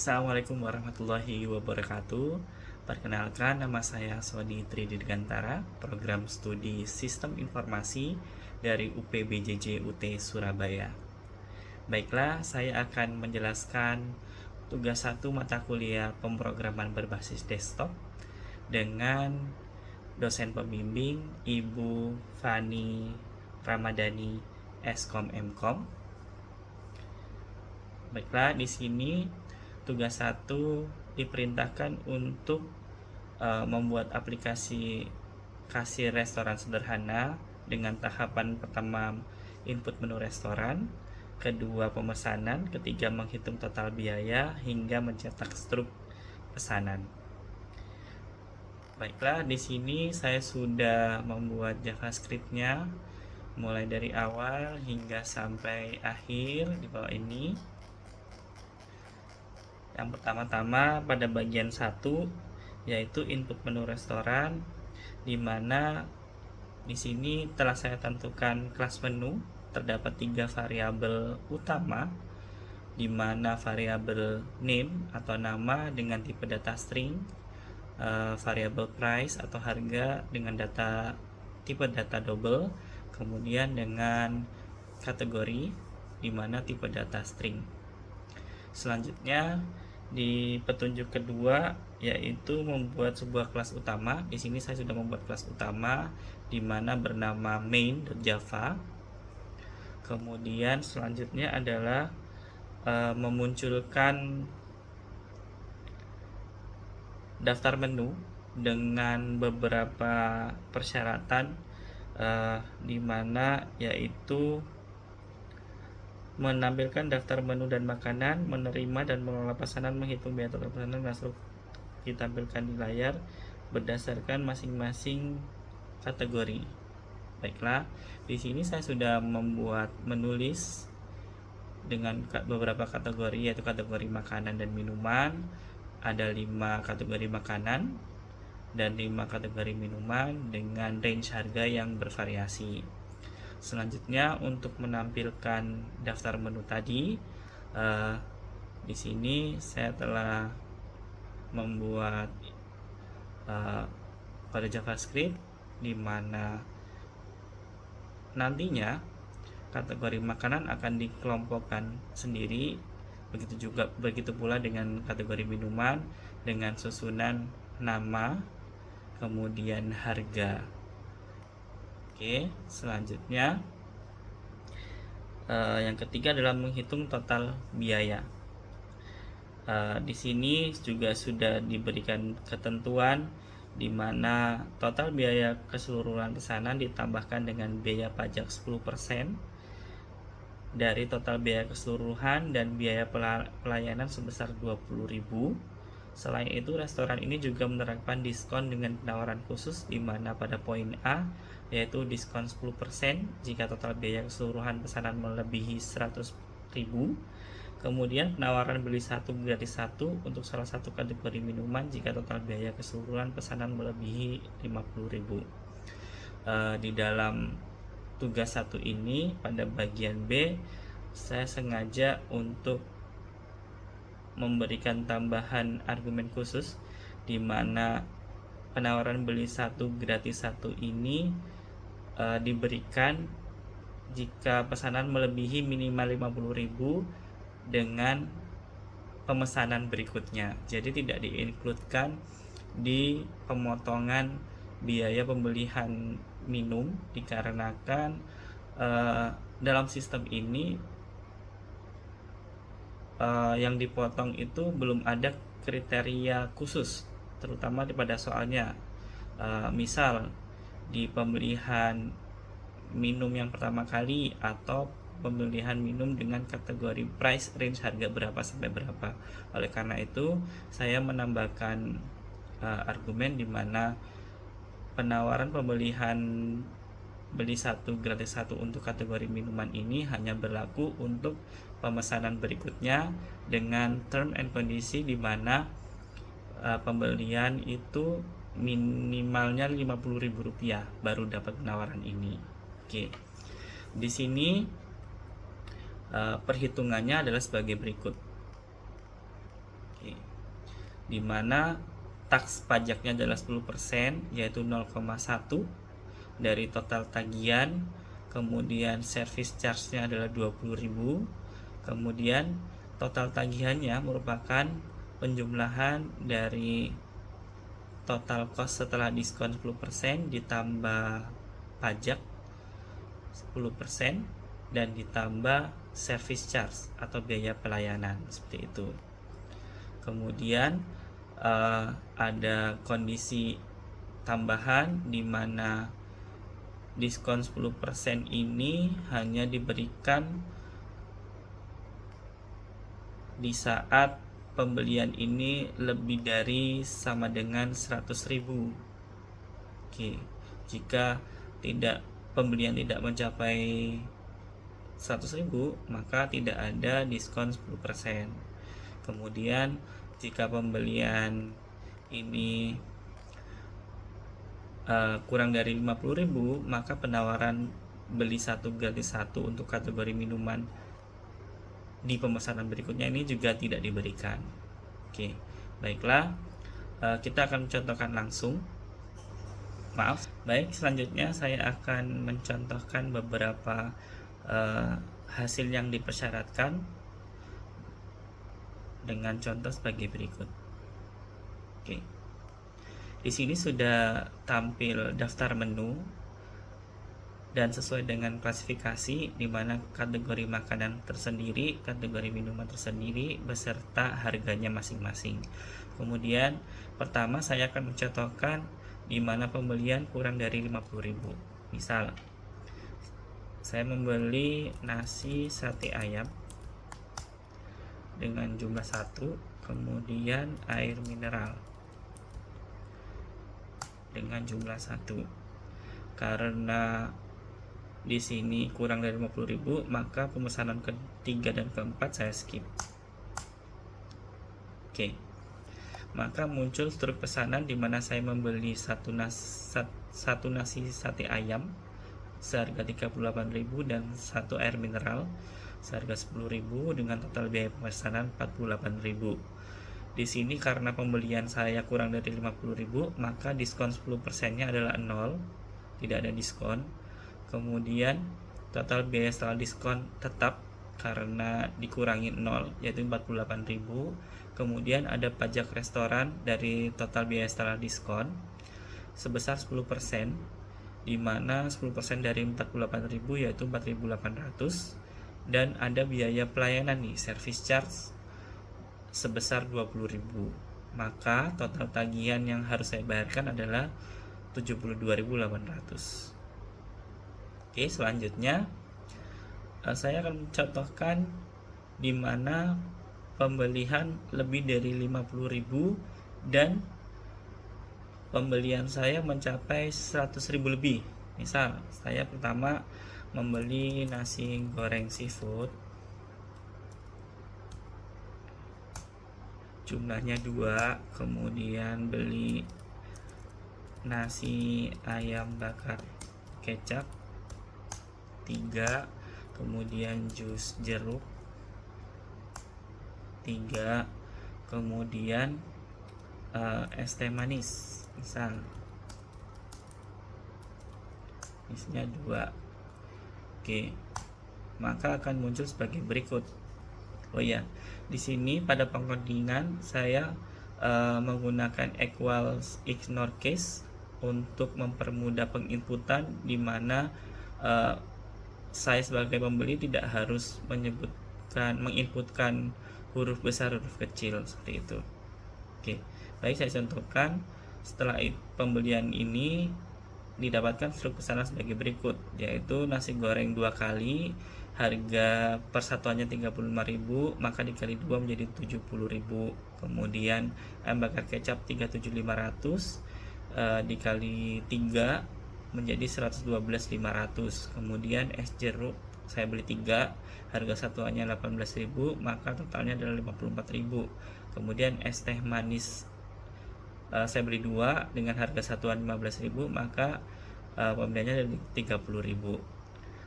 Assalamualaikum warahmatullahi wabarakatuh. Perkenalkan, nama saya Sodi Tridirgantara, program studi Sistem Informasi dari UPBJJ UT Surabaya. Baiklah, saya akan menjelaskan tugas 1 mata kuliah pemrograman berbasis desktop dengan dosen pembimbing Ibu Fani Ramadhani Eskom Mkom. Baiklah, di sini tugas 1 diperintahkan untuk membuat aplikasi kasir restoran sederhana dengan tahapan pertama input menu restoran, kedua pemesanan, ketiga menghitung total biaya, hingga mencetak struk pesanan. Baiklah, di sini saya sudah membuat JavaScript-nya mulai dari awal hingga sampai akhir di bawah ini. Yang pertama-tama pada bagian 1 yaitu input menu restoran, di mana di sini telah saya tentukan kelas menu. Terdapat 3 variabel utama, di mana variabel name atau nama dengan tipe data string, variabel price atau harga dengan tipe data double, kemudian dengan kategori di mana tipe data string. Selanjutnya di petunjuk kedua yaitu membuat sebuah kelas utama. Di sini saya sudah membuat kelas utama di mana bernama main.java. Kemudian selanjutnya adalah memunculkan daftar menu dengan beberapa persyaratan, di mana yaitu menampilkan daftar menu dan makanan, menerima dan mengelola pesanan, menghitung biaya total pesanan, masuk ditampilkan di layar berdasarkan masing-masing kategori. Baiklah, di sini saya sudah menulis dengan beberapa kategori, yaitu kategori makanan dan minuman. Ada 5 kategori makanan dan 5 kategori minuman dengan range harga yang bervariasi. Selanjutnya untuk menampilkan daftar menu tadi, di sini saya telah membuat kode JavaScript di mana nantinya kategori makanan akan dikelompokkan sendiri. Begitu pula dengan kategori minuman dengan susunan nama kemudian harga. Oke, selanjutnya yang ketiga adalah menghitung total biaya. Di sini juga sudah diberikan ketentuan di mana total biaya keseluruhan pesanan ditambahkan dengan biaya pajak 10% dari total biaya keseluruhan dan biaya pelayanan sebesar 20.000. Selain itu, restoran ini juga menerapkan diskon dengan penawaran khusus, di mana pada poin A yaitu diskon 10% jika total biaya keseluruhan pesanan melebihi 100.000. Kemudian penawaran beli 1 gratis 1 untuk salah satu kategori minuman jika total biaya keseluruhan pesanan melebihi 50.000. Di dalam tugas 1 ini pada bagian B saya sengaja untuk memberikan tambahan argumen khusus, di mana penawaran beli 1 gratis 1 ini diberikan jika pesanan melebihi minimal 50.000 dengan pemesanan berikutnya. Jadi tidak diinkludkan di pemotongan biaya pembelian minum, dikarenakan dalam sistem ini yang dipotong itu belum ada kriteria khusus, terutama pada soalnya. Misal di pembelian minum yang pertama kali atau pemilihan minum dengan kategori price range harga berapa sampai berapa. Oleh karena itu saya menambahkan argumen di mana penawaran pembelian beli 1 gratis 1 untuk kategori minuman ini hanya berlaku untuk pemesanan berikutnya dengan term and kondisi di mana pembelian itu minimalnya Rp50.000 baru dapat penawaran ini. Oke. Di sini perhitungannya adalah sebagai berikut. di mana taks pajaknya adalah 10%, yaitu 0,1 dari total tagihan. Kemudian service charge-nya adalah 20.000. Kemudian total tagihannya merupakan penjumlahan dari total cost setelah diskon 10% ditambah pajak 10% dan ditambah service charge atau biaya pelayanan, seperti itu. Kemudian ada kondisi tambahan di mana diskon 10% ini hanya diberikan di saat pembelian ini lebih dari sama dengan 100.000. Oke, jika pembelian tidak mencapai 100.000, maka tidak ada diskon 10%. Kemudian jika pembelian ini kurang dari 50.000, maka penawaran beli satu gratis satu untuk kategori minuman di pemesanan berikutnya ini juga tidak diberikan. Oke, baiklah, kita akan mencontohkan langsung. Baik, selanjutnya saya akan mencontohkan beberapa hasil yang dipersyaratkan dengan contoh sebagai berikut. Oke. Di sini sudah tampil daftar menu dan sesuai dengan klasifikasi, di mana kategori makanan tersendiri, kategori minuman tersendiri beserta harganya masing-masing. Kemudian pertama saya akan mencontohkan di mana pembelian kurang dari 50.000. Misal saya membeli nasi sate ayam dengan jumlah 1, kemudian air mineral dengan jumlah 1. Karena di sini kurang dari 50.000, maka pemesanan ketiga dan keempat saya skip. Oke. Maka muncul struktur pesanan di mana saya membeli satu nasi sate ayam seharga 38.000 dan satu air mineral seharga 10.000 dengan total biaya pemesanan 48.000. Di sini karena pembelian saya kurang dari 50.000, maka diskon 10%-nya adalah 0, tidak ada diskon. Kemudian total biaya setelah diskon tetap karena dikurangi 0, yaitu 48.000. Kemudian ada pajak restoran dari total biaya setelah diskon sebesar 10%, di mana 10% dari 48.000 yaitu 4.800, dan ada biaya pelayanan nih, service charge sebesar 20.000. Maka total tagihan yang harus saya bayarkan adalah 72.800. Oke, selanjutnya saya akan mencontohkan di mana pembelian lebih dari 50.000 dan pembelian saya mencapai 100.000 lebih. Misal saya pertama membeli nasi goreng seafood jumlahnya 2, kemudian beli nasi ayam bakar kecap 3, kemudian jus jeruk 3, kemudian es teh manis misal isinya 2. Oke, maka akan muncul sebagai berikut. Oh ya, di sini pada pengkodingan saya menggunakan equals ignore case untuk mempermudah penginputan, di mana saya sebagai pembeli tidak harus menginputkan huruf besar huruf kecil seperti itu. Oke, baik, saya contohkan. Setelah pembelian ini didapatkan struktur pesanan sebagai berikut, yaitu nasi goreng 2 kali harga persatuannya 35.000, maka dikali 2 menjadi 70.000. Kemudian ayam bakar kecap 37.500 dikali 3 menjadi 112.500. Kemudian es jeruk saya beli 3, harga satuannya 18.000, maka totalnya adalah 54.000. Kemudian es teh manis saya beli 2 dengan harga satuan 15.000, maka pembeliannya dari 30.000.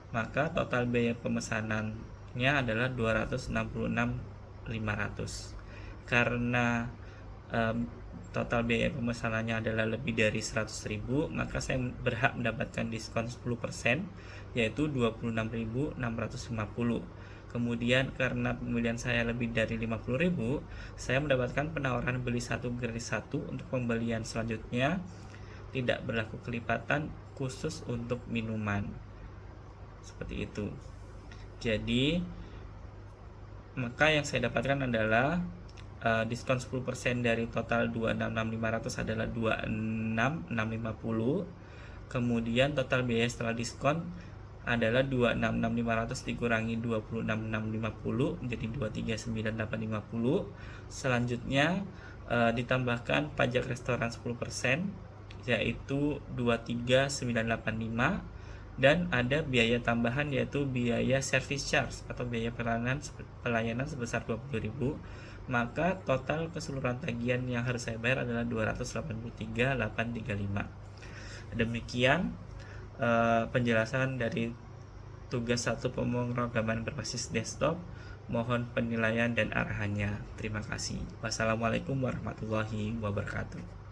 Maka total biaya pemesanannya adalah 266.500. Karena total biaya pemesanannya adalah lebih dari 100.000, maka saya berhak mendapatkan diskon 10%, yaitu 26.650. Kemudian karena pembelian saya lebih dari 50.000, saya mendapatkan penawaran beli satu gratis satu. Untuk pembelian selanjutnya tidak berlaku kelipatan khusus untuk minuman. Seperti itu. Jadi maka yang saya dapatkan adalah diskon 10% dari total 26.500 adalah 26.650. Kemudian total biaya setelah diskon adalah 26.500 dikurangi 26.650 menjadi 23.950. Selanjutnya ditambahkan pajak restoran 10%, yaitu 23.985, dan ada biaya tambahan yaitu biaya service charge atau biaya pelayanan sebesar 20.000. Maka total keseluruhan tagihan yang harus saya bayar adalah 283.835. Demikian penjelasan dari tugas 1 pemrograman berbasis desktop. Mohon penilaian dan arahannya. Terima kasih. Wassalamualaikum warahmatullahi wabarakatuh.